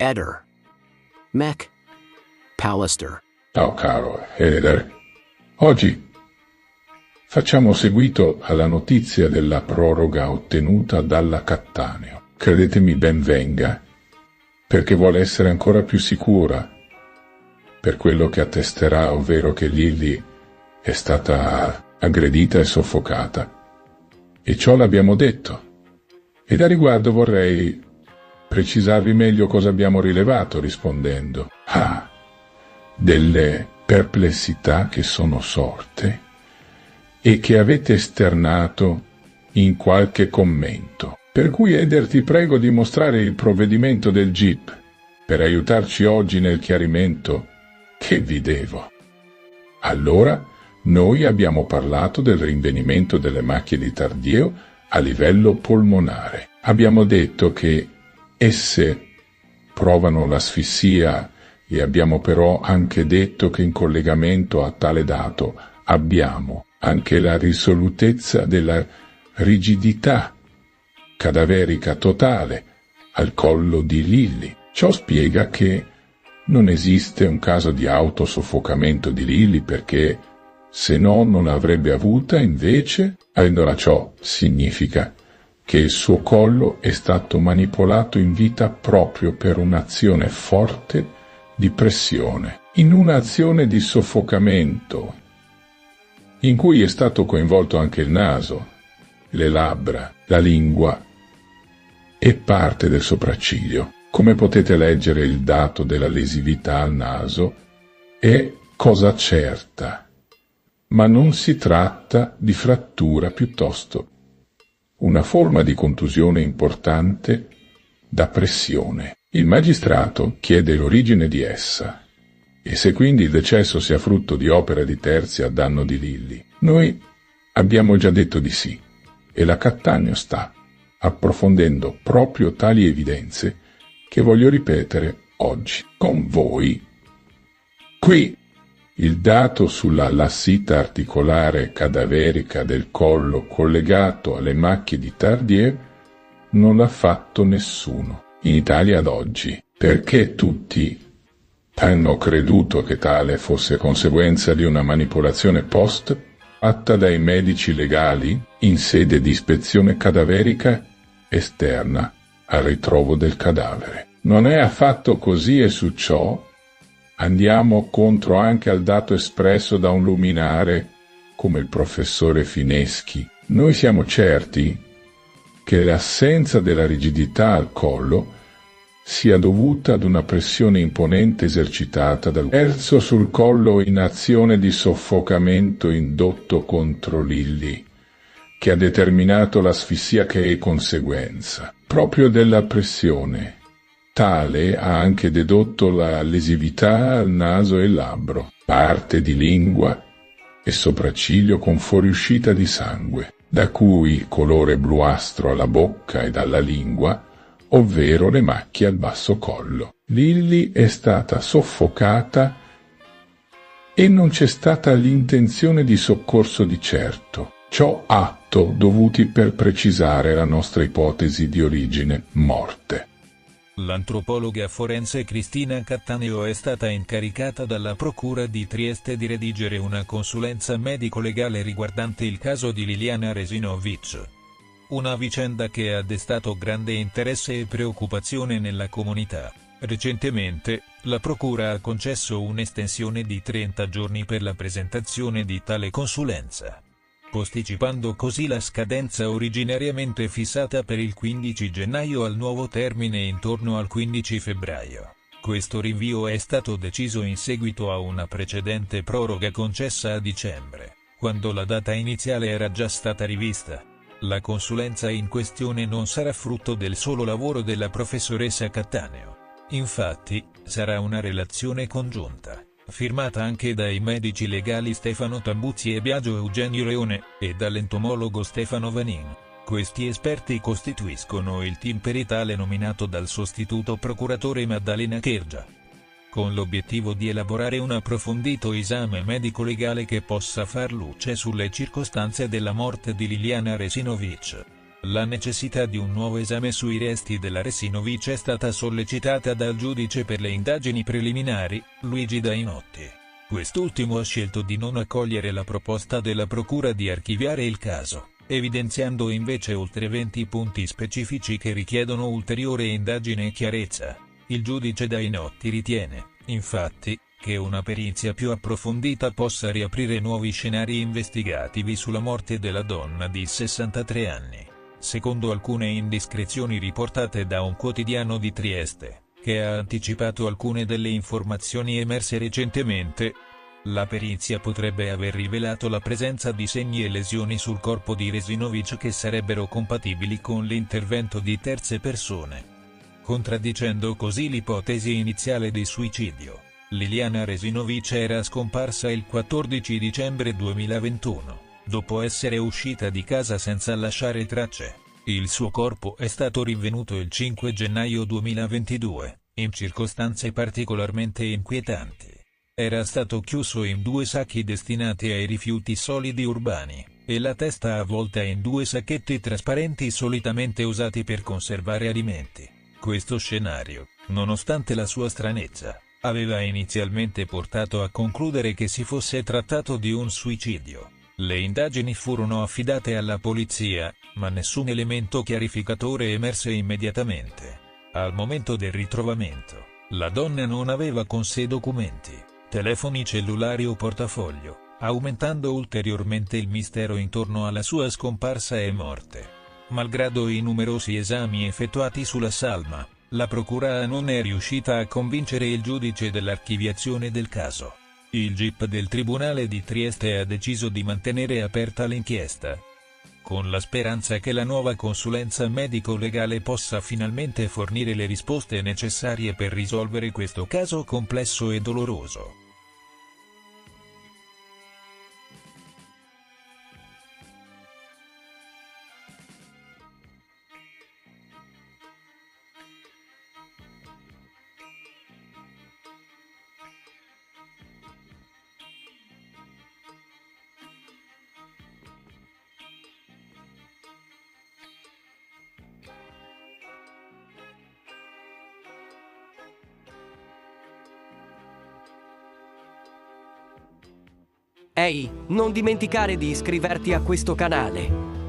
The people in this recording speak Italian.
Eder. Mech. Pallister. Ciao caro Eder. Oggi facciamo seguito alla notizia della proroga ottenuta dalla Cattaneo. Credetemi, ben venga, perché vuole essere ancora più sicura per quello che attesterà, ovvero che Lily è stata aggredita e soffocata. E ciò l'abbiamo detto. Ed a riguardo vorrei precisarvi meglio cosa abbiamo rilevato rispondendo a delle perplessità che sono sorte e che avete esternato in qualche commento. Per cui, Eder, ti prego di mostrare il provvedimento del GIP per aiutarci oggi nel chiarimento che vi devo. Allora, noi abbiamo parlato del rinvenimento delle macchie di Tardieu a livello polmonare. Abbiamo detto che esse provano l'asfissia e abbiamo però anche detto che in collegamento a tale dato abbiamo anche la risolutezza della rigidità cadaverica totale al collo di Lily. Ciò spiega che non esiste un caso di autosoffocamento di Lily perché se no non l'avrebbe avuta, invece, allora ciò significa che il suo collo è stato manipolato in vita proprio per un'azione forte di pressione, in un'azione di soffocamento, in cui è stato coinvolto anche il naso, le labbra, la lingua e parte del sopracciglio. Come potete leggere, il dato della lesività al naso è cosa certa, ma non si tratta di frattura, piuttosto una forma di contusione importante da pressione. Il magistrato chiede l'origine di essa e se quindi il decesso sia frutto di opera di terzi a danno di Lily. Noi abbiamo già detto di sì e la Cattaneo sta approfondendo proprio tali evidenze che voglio ripetere oggi con voi. Qui il dato sulla lassità articolare cadaverica del collo collegato alle macchie di Tardieu non l'ha fatto nessuno in Italia ad oggi, perché tutti hanno creduto che tale fosse conseguenza di una manipolazione post fatta dai medici legali in sede di ispezione cadaverica esterna al ritrovo del cadavere. Non è affatto così e su ciò andiamo contro anche al dato espresso da un luminare come il professore Fineschi. Noi siamo certi che l'assenza della rigidità al collo sia dovuta ad una pressione imponente esercitata dal verso sul collo in azione di soffocamento indotto contro Lily, che ha determinato l'asfissia che è conseguenza proprio della pressione. Tale ha anche dedotto la lesività al naso e labbro, parte di lingua e sopracciglio con fuoriuscita di sangue, da cui colore bluastro alla bocca e alla lingua, ovvero le macchie al basso collo. Lily è stata soffocata e non c'è stata l'intenzione di soccorso di certo. Ciò atto dovuti per precisare la nostra ipotesi di origine morte. L'antropologa forense Cristina Cattaneo è stata incaricata dalla Procura di Trieste di redigere una consulenza medico-legale riguardante il caso di Liliana Resinovic. Una vicenda che ha destato grande interesse e preoccupazione nella comunità. Recentemente, la Procura ha concesso un'estensione di 30 giorni per la presentazione di tale consulenza, posticipando così la scadenza originariamente fissata per il 15 gennaio al nuovo termine intorno al 15 febbraio. Questo rinvio è stato deciso in seguito a una precedente proroga concessa a dicembre, quando la data iniziale era già stata rivista. La consulenza in questione non sarà frutto del solo lavoro della professoressa Cattaneo. Infatti, sarà una relazione congiunta, firmata anche dai medici legali Stefano Tambuzzi e Biagio Eugenio Leone, e dall'entomologo Stefano Vanin. Questi esperti costituiscono il team peritale nominato dal sostituto procuratore Maddalena Chergia, con l'obiettivo di elaborare un approfondito esame medico-legale che possa far luce sulle circostanze della morte di Liliana Resinovic. La necessità di un nuovo esame sui resti della Resinovic è stata sollecitata dal giudice per le indagini preliminari, Luigi Dainotti. Quest'ultimo ha scelto di non accogliere la proposta della procura di archiviare il caso, evidenziando invece oltre 20 punti specifici che richiedono ulteriore indagine e chiarezza. Il giudice Dainotti ritiene, infatti, che una perizia più approfondita possa riaprire nuovi scenari investigativi sulla morte della donna di 63 anni. Secondo alcune indiscrezioni riportate da un quotidiano di Trieste, che ha anticipato alcune delle informazioni emerse recentemente, la perizia potrebbe aver rivelato la presenza di segni e lesioni sul corpo di Resinovic che sarebbero compatibili con l'intervento di terze persone, contraddicendo così l'ipotesi iniziale di suicidio. Liliana Resinovic era scomparsa il 14 dicembre 2021. Dopo essere uscita di casa senza lasciare tracce. Il suo corpo è stato rinvenuto il 5 gennaio 2022, in circostanze particolarmente inquietanti. Era stato chiuso in 2 sacchi destinati ai rifiuti solidi urbani, e la testa avvolta in 2 sacchetti trasparenti solitamente usati per conservare alimenti. Questo scenario, nonostante la sua stranezza, aveva inizialmente portato a concludere che si fosse trattato di un suicidio. Le indagini furono affidate alla polizia, ma nessun elemento chiarificatore emerse immediatamente. Al momento del ritrovamento, la donna non aveva con sé documenti, telefoni cellulari o portafoglio, aumentando ulteriormente il mistero intorno alla sua scomparsa e morte. Malgrado i numerosi esami effettuati sulla salma, la procura non è riuscita a convincere il giudice dell'archiviazione del caso. Il GIP del Tribunale di Trieste ha deciso di mantenere aperta l'inchiesta, con la speranza che la nuova consulenza medico-legale possa finalmente fornire le risposte necessarie per risolvere questo caso complesso e doloroso. Ehi, non dimenticare di iscriverti a questo canale.